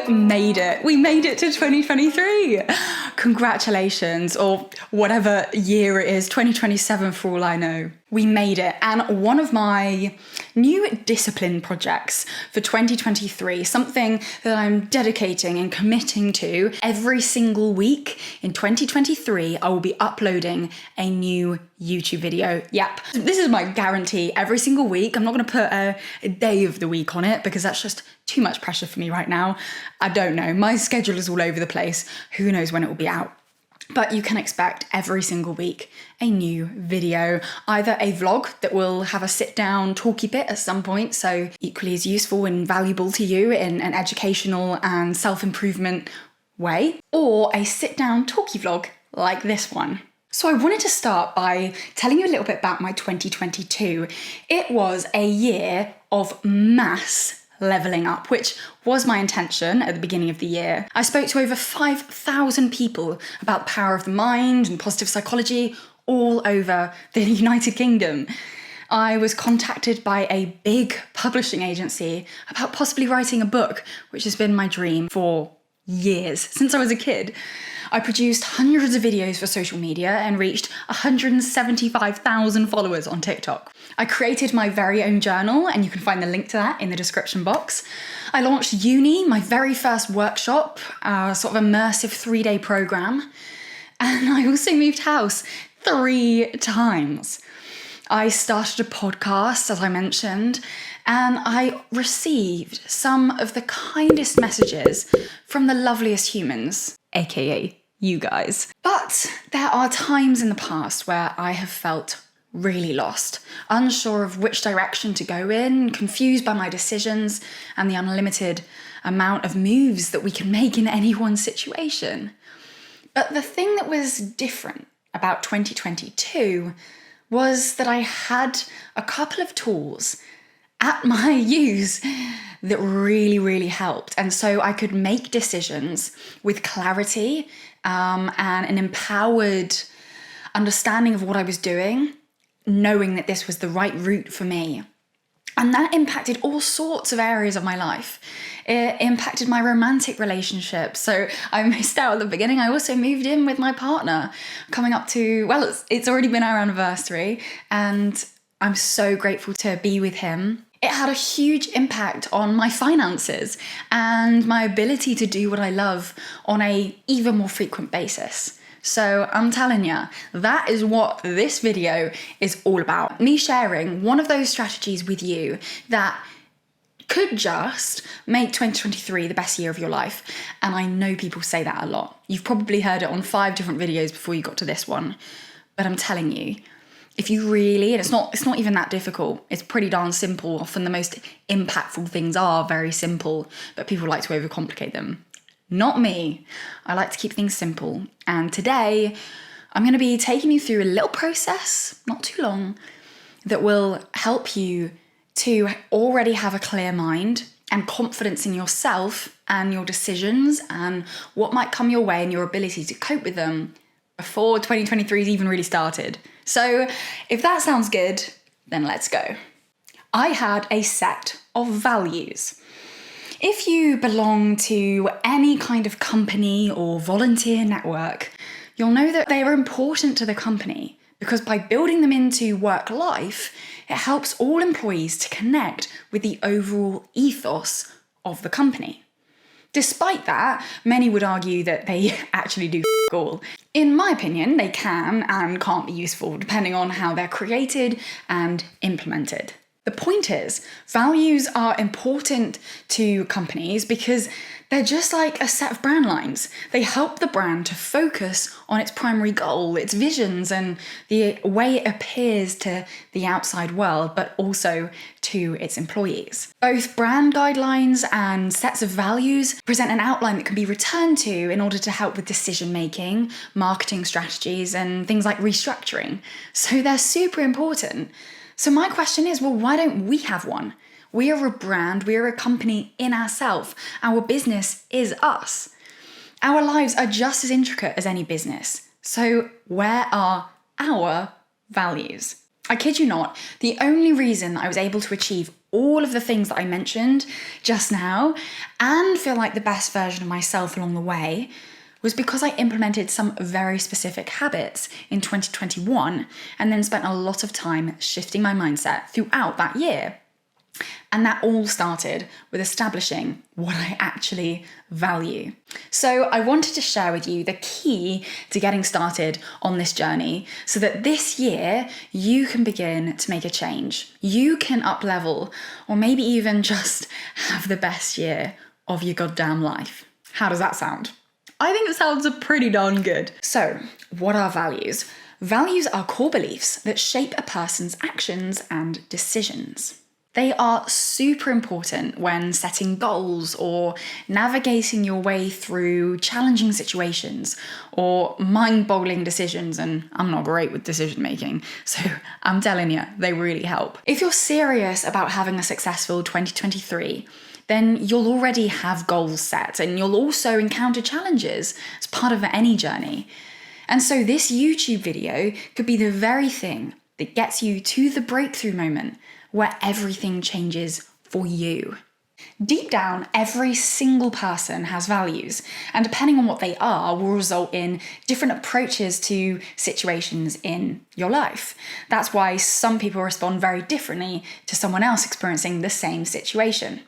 made it. We made it to 2023. Congratulations, or whatever year it is, 2027 for all I know. We made it. And one of my new discipline projects for 2023, something that I'm dedicating and committing to every single week in 2023, I will be uploading a new YouTube video. Yep. This is my guarantee every single week. I'm not going to put a day of the week on it because that's just too much pressure for me right now. I don't know. My schedule is all over the place. Who knows when it will be out? But you can expect every single week a new video, either a vlog that will have a sit down talky bit at some point, so equally as useful and valuable to you in an educational and self-improvement way, or a sit down talky vlog like this one. So I wanted to start by telling you a little bit about my 2022. It was a year of mass leveling up, which was my intention at the beginning of the year. I spoke to over 5,000 people about the power of the mind and positive psychology all over the United Kingdom. I was contacted by a big publishing agency about possibly writing a book, which has been my dream for years, since I was a kid. I produced hundreds of videos for social media and reached 175,000 followers on TikTok. I created my very own journal, and you can find the link to that in the description box. I launched uni, my very first workshop, sort of immersive 3-day program. And I also moved house 3 times. I started a podcast, as I mentioned, and I received some of the kindest messages from the loveliest humans, aka you guys. But there are times in the past where I have felt really lost, unsure of which direction to go in, confused by my decisions and the unlimited amount of moves that we can make in any one situation. But the thing that was different about 2022 was that I had a couple of tools at my use that really helped. And so I could make decisions with clarity and an empowered understanding of what I was doing, knowing that this was the right route for me. And that impacted all sorts of areas of my life. It impacted my romantic relationships. So I missed out at the beginning. I also moved in with my partner coming up to, well, it's already been our anniversary, and I'm so grateful to be with him. It had a huge impact on my finances and my ability to do what I love on a even more frequent basis. So I'm telling you, that is what this video is all about. Me sharing one of those strategies with you that could just make 2023 the best year of your life. And I know people say that a lot. You've probably heard it on 5 different videos before you got to this one. But I'm telling you, if you really, and it's not even that difficult, it's pretty darn simple. Often the most impactful things are very simple, but people like to overcomplicate them. Not me. I like to keep things simple. And today, I'm going to be taking you through a little process, not too long, that will help you to already have a clear mind and confidence in yourself and your decisions and what might come your way and your ability to cope with them before 2023 has even really started. So if that sounds good, then let's go. I had a set of values. If you belong to any kind of company or volunteer network, you'll know that they are important to the company because by building them into work life, it helps all employees to connect with the overall ethos of the company. Despite that, many would argue that they actually do all. In my opinion, they can and can't be useful depending on how they're created and implemented. The point is, values are important to companies because they're just like a set of brand lines. They help the brand to focus on its primary goal, its visions, and the way it appears to the outside world, but also to its employees. Both brand guidelines and sets of values present an outline that can be returned to in order to help with decision making, marketing strategies, and things like restructuring. So they're super important. So my question is, well, why don't we have one? We are a brand, we are a company in ourselves. Our business is us. Our lives are just as intricate as any business. So where are our values? I kid you not, the only reason I was able to achieve all of the things that I mentioned just now and feel like the best version of myself along the way was because I implemented some very specific habits in 2021 and then spent a lot of time shifting my mindset throughout that year. And that all started with establishing what I actually value. So I wanted to share with you the key to getting started on this journey so that this year you can begin to make a change. You can up level or maybe even just have the best year of your goddamn life. How does that sound? I think it sounds pretty darn good. So, what are values? Values are core beliefs that shape a person's actions and decisions. They are super important when setting goals or navigating your way through challenging situations or mind-boggling decisions, and I'm not great with decision making, so I'm telling you, they really help. If you're serious about having a successful 2023, then you'll already have goals set and you'll also encounter challenges as part of any journey. And so this YouTube video could be the very thing that gets you to the breakthrough moment where everything changes for you. Deep down, every single person has values, and depending on what they are, will result in different approaches to situations in your life. That's why some people respond very differently to someone else experiencing the same situation.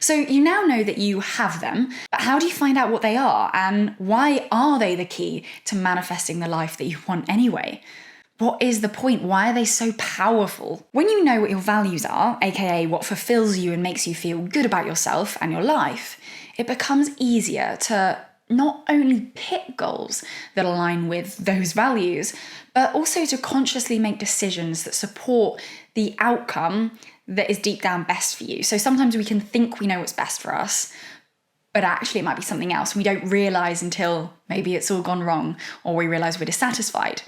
So you now know that you have them, but how do you find out what they are, and why are they the key to manifesting the life that you want anyway? What is the point? Why are they so powerful? When you know what your values are, aka what fulfills you and makes you feel good about yourself and your life, it becomes easier to not only pick goals that align with those values, but also to consciously make decisions that support the outcome that is deep down best for you. So sometimes we can think we know what's best for us, but actually it might be something else. We don't realize until maybe it's all gone wrong or we realize we're dissatisfied.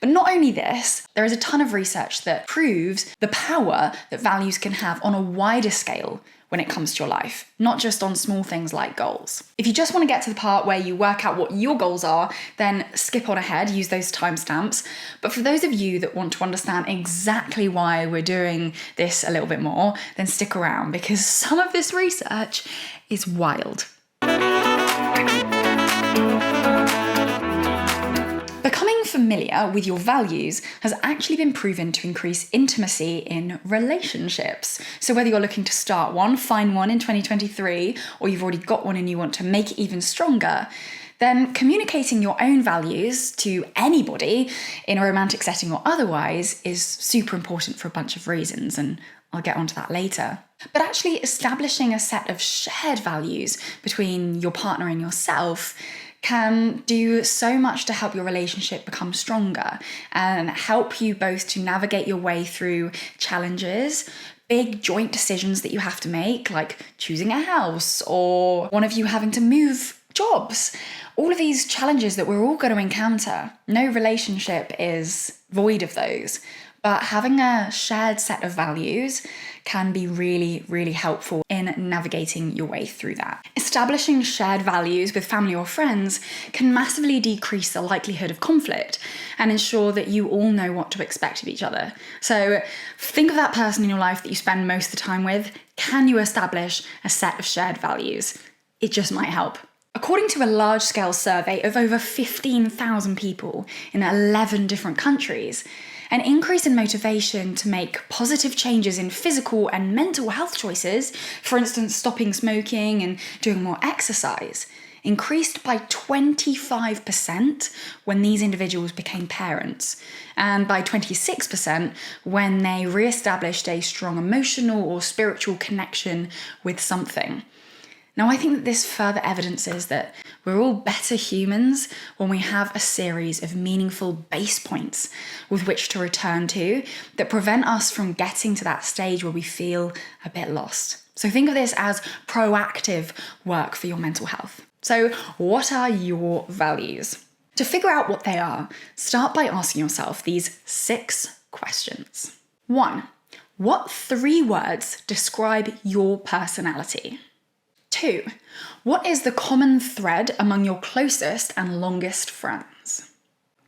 But not only this, there is a ton of research that proves the power that values can have on a wider scale when it comes to your life, not just on small things like goals. If you just want to get to the part where you work out what your goals are, then skip on ahead, use those timestamps. But for those of you that want to understand exactly why we're doing this a little bit more, then stick around because some of this research is wild. Becoming familiar with your values has actually been proven to increase intimacy in relationships. So whether you're looking to start one, find one in 2023, or you've already got one and you want to make it even stronger, then communicating your own values to anybody in a romantic setting or otherwise is super important for a bunch of reasons, and I'll get onto that later. But actually establishing a set of shared values between your partner and yourself can do so much to help your relationship become stronger and help you both to navigate your way through challenges, big joint decisions that you have to make, like choosing a house or one of you having to move jobs. All of these challenges that we're all going to encounter. No relationship is void of those. But having a shared set of values can be really, really helpful in navigating your way through that. Establishing shared values with family or friends can massively decrease the likelihood of conflict and ensure that you all know what to expect of each other. So think of that person in your life that you spend most of the time with. Can you establish a set of shared values? It just might help. According to a large-scale survey of over 15,000 people in 11 different countries, an increase in motivation to make positive changes in physical and mental health choices, for instance, stopping smoking and doing more exercise, increased by 25% when these individuals became parents, and by 26% when they re-established a strong emotional or spiritual connection with something. Now, I think that this further evidences that we're all better humans when we have a series of meaningful base points with which to return to that prevent us from getting to that stage where we feel a bit lost. So think of this as proactive work for your mental health. So what are your values? To figure out what they are, start by asking yourself these 6 questions. 1. What 3 words describe your personality? 2. What is the common thread among your closest and longest friends?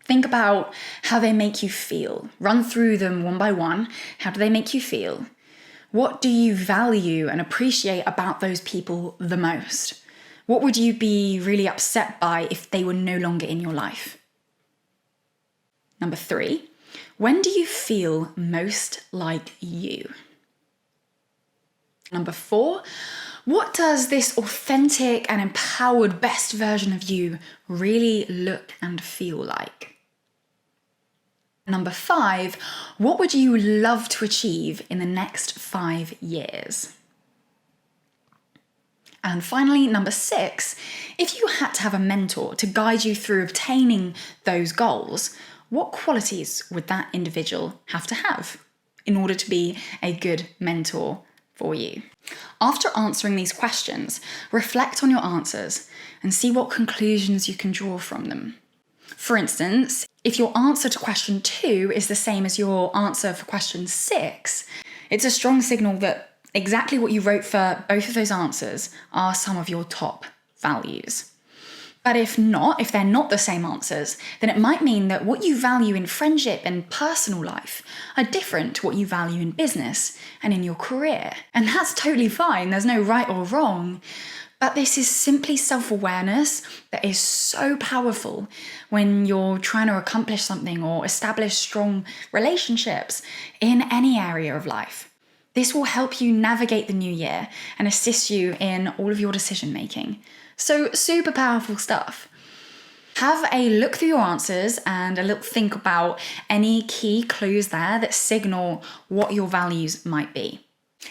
Think about how they make you feel. Run through them one by one. How do they make you feel? What do you value and appreciate about those people the most? What would you be really upset by if they were no longer in your life? Number 3, when do you feel most like you? Number 4, what does this authentic and empowered best version of you really look and feel like? Number 5, what would you love to achieve in the next 5 years? And finally, number 6, if you had to have a mentor to guide you through obtaining those goals, what qualities would that individual have to have in order to be a good mentor for you? After answering these questions, reflect on your answers and see what conclusions you can draw from them. For instance, if your answer to question 2 is the same as your answer for question 6, it's a strong signal that exactly what you wrote for both of those answers are some of your top values. But if they're not the same answers, then it might mean that what you value in friendship and personal life are different to what you value in business and in your career. And that's totally fine, there's no right or wrong. But this is simply self-awareness that is so powerful when you're trying to accomplish something or establish strong relationships in any area of life. This will help you navigate the new year and assist you in all of your decision making. So super powerful stuff. Have a look through your answers and a little think about any key clues there that signal what your values might be.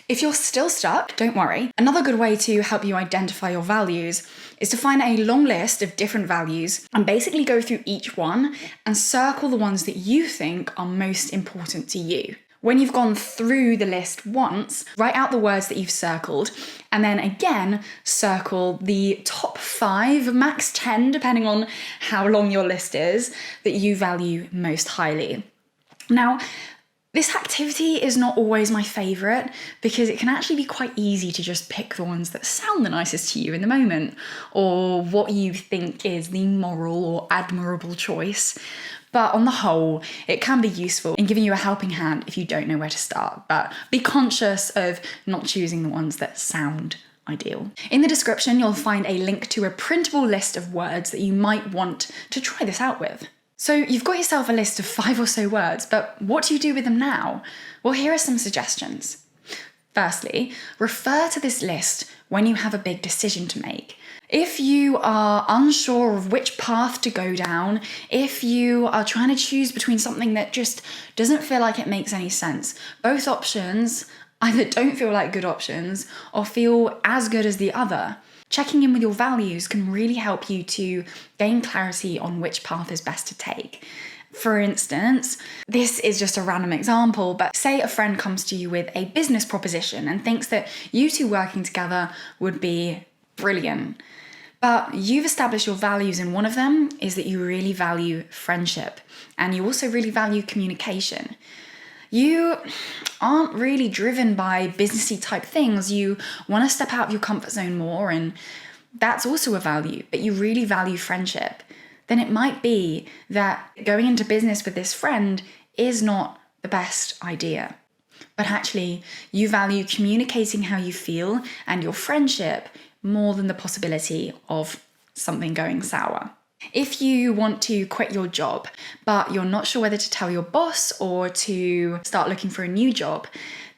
If you're still stuck, don't worry. Another good way to help you identify your values is to find a long list of different values and basically go through each one and circle the ones that you think are most important to you. When you've gone through the list once, write out the words that you've circled and then again circle the top 5, max 10, depending on how long your list is, that you value most highly. Now, this activity is not always my favourite because it can actually be quite easy to just pick the ones that sound the nicest to you in the moment or what you think is the moral or admirable choice. But on the whole, it can be useful in giving you a helping hand if you don't know where to start. But be conscious of not choosing the ones that sound ideal. In the description, you'll find a link to a printable list of words that you might want to try this out with. So you've got yourself a list of 5 or so words, but what do you do with them now? Well, here are some suggestions. Firstly, refer to this list when you have a big decision to make. If you are unsure of which path to go down, if you are trying to choose between something that just doesn't feel like it makes any sense, both options either don't feel like good options or feel as good as the other. Checking in with your values can really help you to gain clarity on which path is best to take. For instance, this is just a random example, but say a friend comes to you with a business proposition and thinks that you two working together would be brilliant. But you've established your values, and one of them is that you really value friendship and you also really value communication. You aren't really driven by businessy type things. You want to step out of your comfort zone more, and that's also a value, but you really value friendship. Then it might be that going into business with this friend is not the best idea. But actually, you value communicating how you feel and your friendship more than the possibility of something going sour. If you want to quit your job, but you're not sure whether to tell your boss or to start looking for a new job,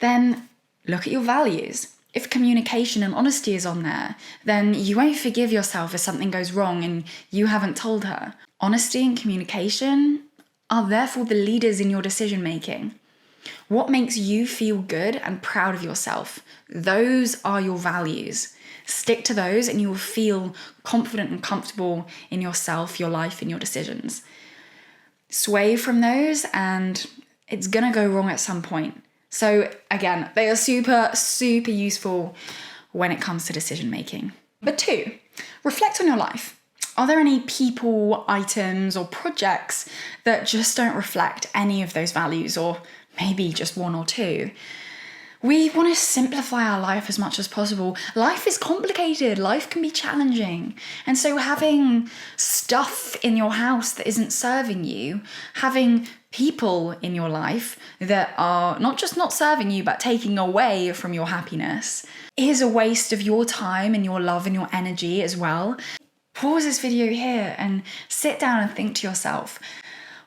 then look at your values. If communication and honesty is on there, then you won't forgive yourself if something goes wrong and you haven't told her. Honesty and communication are therefore the leaders in your decision making. What makes you feel good and proud of yourself? Those are your values. Stick to those and you will feel confident and comfortable in yourself, your life, and your decisions. Sway from those and it's gonna go wrong at some point. So again, they are super, super useful when it comes to decision making. But 2, reflect on your life. Are there any people, items, or projects that just don't reflect any of those values, or maybe just 1 or 2? We want to simplify our life as much as possible. Life is complicated. Life can be challenging. And so having stuff in your house that isn't serving you, having people in your life that are not just not serving you, but taking away from your happiness is a waste of your time and your love and your energy as well. Pause this video here and sit down and think to yourself,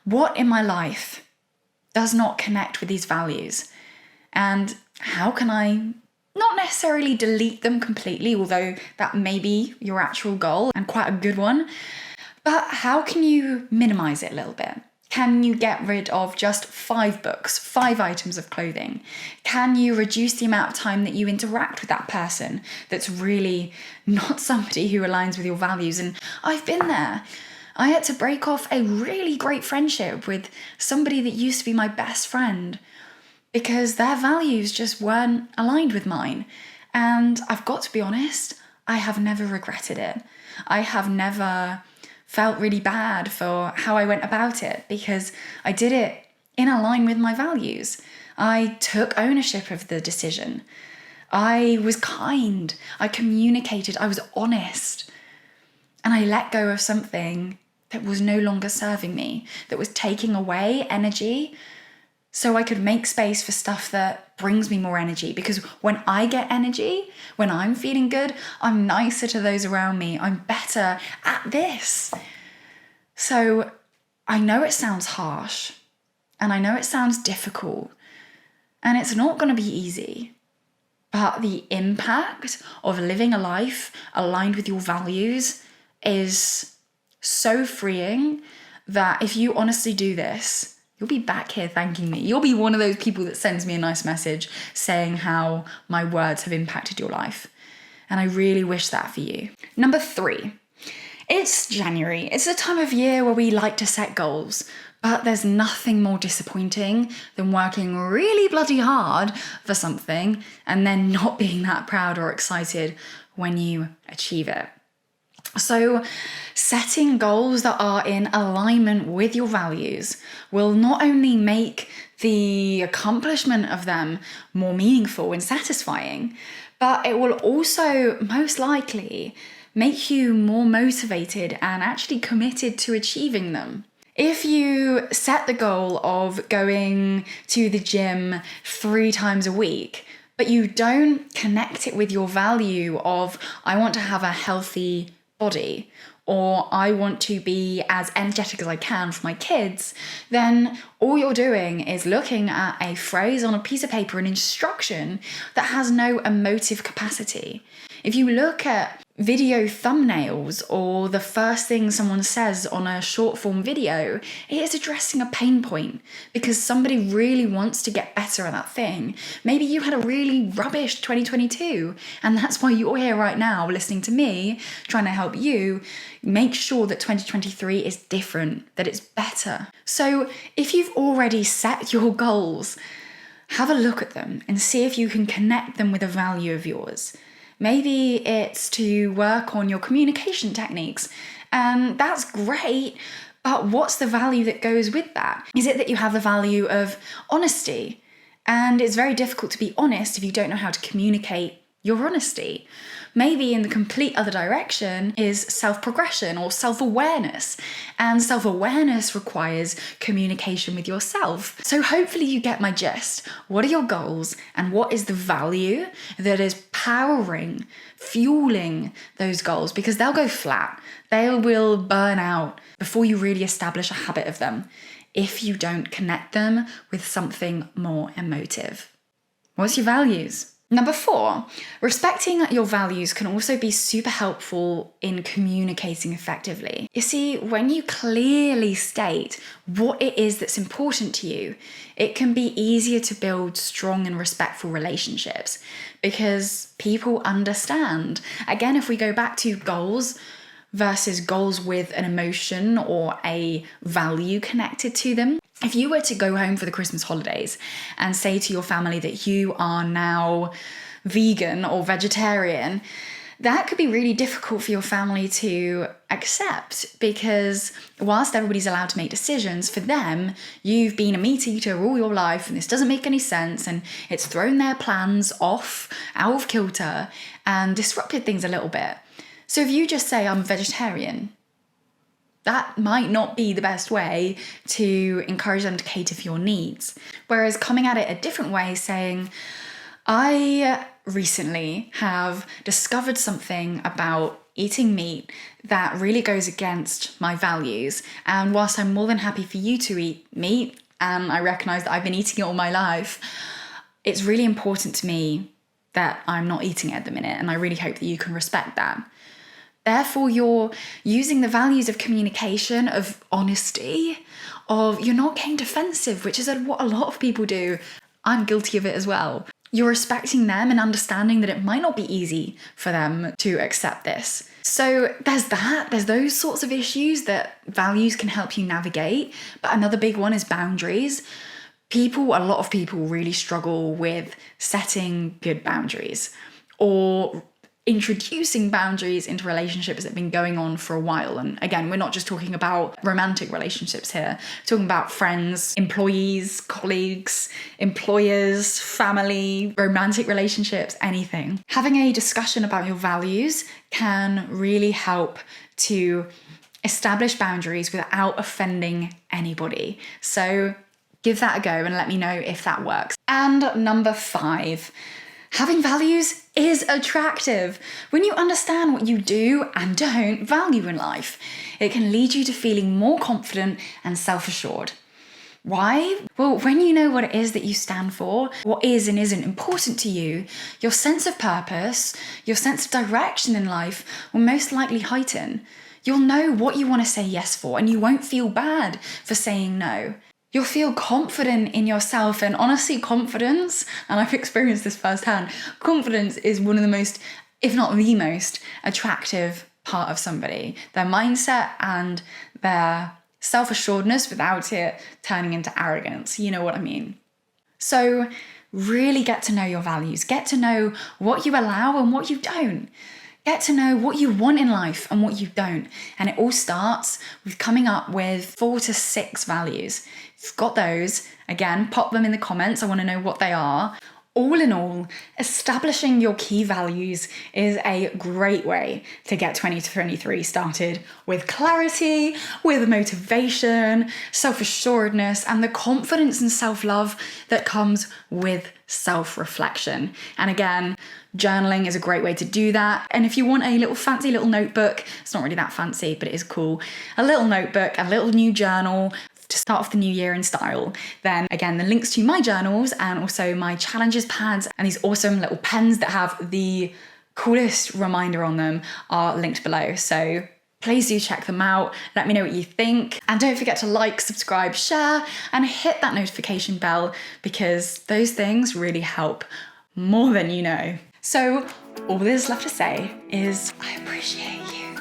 what in my life does not connect with these values? And how can I not necessarily delete them completely, although that may be your actual goal and quite a good one, but how can you minimize it a little bit? Can you get rid of just 5 books, 5 items of clothing? Can you reduce the amount of time that you interact with that person that's really not somebody who aligns with your values? And I've been there. I had to break off a really great friendship with somebody that used to be my best friend because their values just weren't aligned with mine. And I've got to be honest, I have never regretted it. I have never felt really bad for how I went about it because I did it in line with my values. I took ownership of the decision. I was kind. I communicated. I was honest. And I let go of something that was no longer serving me, that was taking away energy so I could make space for stuff that brings me more energy. Because when I get energy, when I'm feeling good, I'm nicer to those around me. I'm better at this. So I know it sounds harsh and I know it sounds difficult and it's not going to be easy. But the impact of living a life aligned with your values is so freeing that if you honestly do this, you'll be back here thanking me. You'll be one of those people that sends me a nice message saying how my words have impacted your life. And I really wish that for you. Number 3, it's January. It's a time of year where we like to set goals, but there's nothing more disappointing than working really bloody hard for something and then not being that proud or excited when you achieve it. So setting goals that are in alignment with your values will not only make the accomplishment of them more meaningful and satisfying, but it will also most likely make you more motivated and actually committed to achieving them. If you set the goal of going to the gym 3 times a week, but you don't connect it with your value of, I want to have a healthy body, or I want to be as energetic as I can for my kids, then all you're doing is looking at a phrase on a piece of paper, an instruction that has no emotive capacity. If you look at video thumbnails or the first thing someone says on a short form video, it is addressing a pain point because somebody really wants to get better at that thing. Maybe you had a really rubbish 2022 and that's why you're here right now listening to me, trying to help you make sure that 2023 is different, that it's better. So if you've already set your goals, have a look at them and see if you can connect them with a value of yours. Maybe it's to work on your communication techniques, and that's great, but what's the value that goes with that? Is it that you have the value of honesty? And it's very difficult to be honest if you don't know how to communicate your honesty. Maybe in the complete other direction is self-progression or self-awareness. And self-awareness requires communication with yourself. So hopefully you get my gist. What are your goals and what is the value that is powering, fueling those goals? Because they'll go flat. They will burn out before you really establish a habit of them if you don't connect them with something more emotive. What's your values? Number 4, respecting your values can also be super helpful in communicating effectively. You see, when you clearly state what it is that's important to you, it can be easier to build strong and respectful relationships because people understand. Again, if we go back to goals versus goals with an emotion or a value connected to them, if you were to go home for the Christmas holidays and say to your family that you are now vegan or vegetarian, that could be really difficult for your family to accept, because whilst everybody's allowed to make decisions, for them, you've been a meat eater all your life and this doesn't make any sense, and it's thrown their plans off, out of kilter, and disrupted things a little bit. So if you just say, I'm a vegetarian, that might not be the best way to encourage them to cater for your needs. Whereas coming at it a different way, saying, I recently have discovered something about eating meat that really goes against my values. And whilst I'm more than happy for you to eat meat, and I recognize that I've been eating it all my life, it's really important to me that I'm not eating it at the minute. And I really hope that you can respect that. Therefore, you're using the values of communication, of honesty, of you're not getting defensive, which is what a lot of people do. I'm guilty of it as well. You're respecting them and understanding that it might not be easy for them to accept this. So there's that. There's those sorts of issues that values can help you navigate. But another big one is boundaries. A lot of people really struggle with setting good boundaries or introducing boundaries into relationships that have been going on for a while. And again, we're not just talking about romantic relationships here. We're talking about friends, employees, colleagues, employers, family, romantic relationships, anything. Having a discussion about your values can really help to establish boundaries without offending anybody. So give that a go and let me know if that works. And number 5, having values is attractive. When you understand what you do and don't value in life, it can lead you to feeling more confident and self-assured. Why? Well, when you know what it is that you stand for, what is and isn't important to you, your sense of purpose, your sense of direction in life will most likely heighten. You'll know what you want to say yes for, and you won't feel bad for saying no. You'll feel confident in yourself, and honestly, confidence, and I've experienced this firsthand, confidence is one of the most, if not the most, attractive part of somebody. Their mindset and their self-assuredness without it turning into arrogance. You know what I mean? So really get to know your values. Get to know what you allow and what you don't. Get to know what you want in life and what you don't. And it all starts with coming up with 4 to 6 values. If you've got those, again, pop them in the comments. I want to know what they are. All in all, establishing your key values is a great way to get 2023 started with clarity, with motivation, self-assuredness, and the confidence and self-love that comes with self-reflection. And again, journaling is a great way to do that. And if you want a little fancy little notebook, it's not really that fancy, but it is cool. A little notebook, a little new journal to start off the new year in style, then again, the links to my journals and also my challenges pads and these awesome little pens that have the coolest reminder on them are linked below. So please do check them out. Let me know what you think. And don't forget to like, subscribe, share, and hit that notification bell, because those things really help more than you know. So all there's left to say is I appreciate you.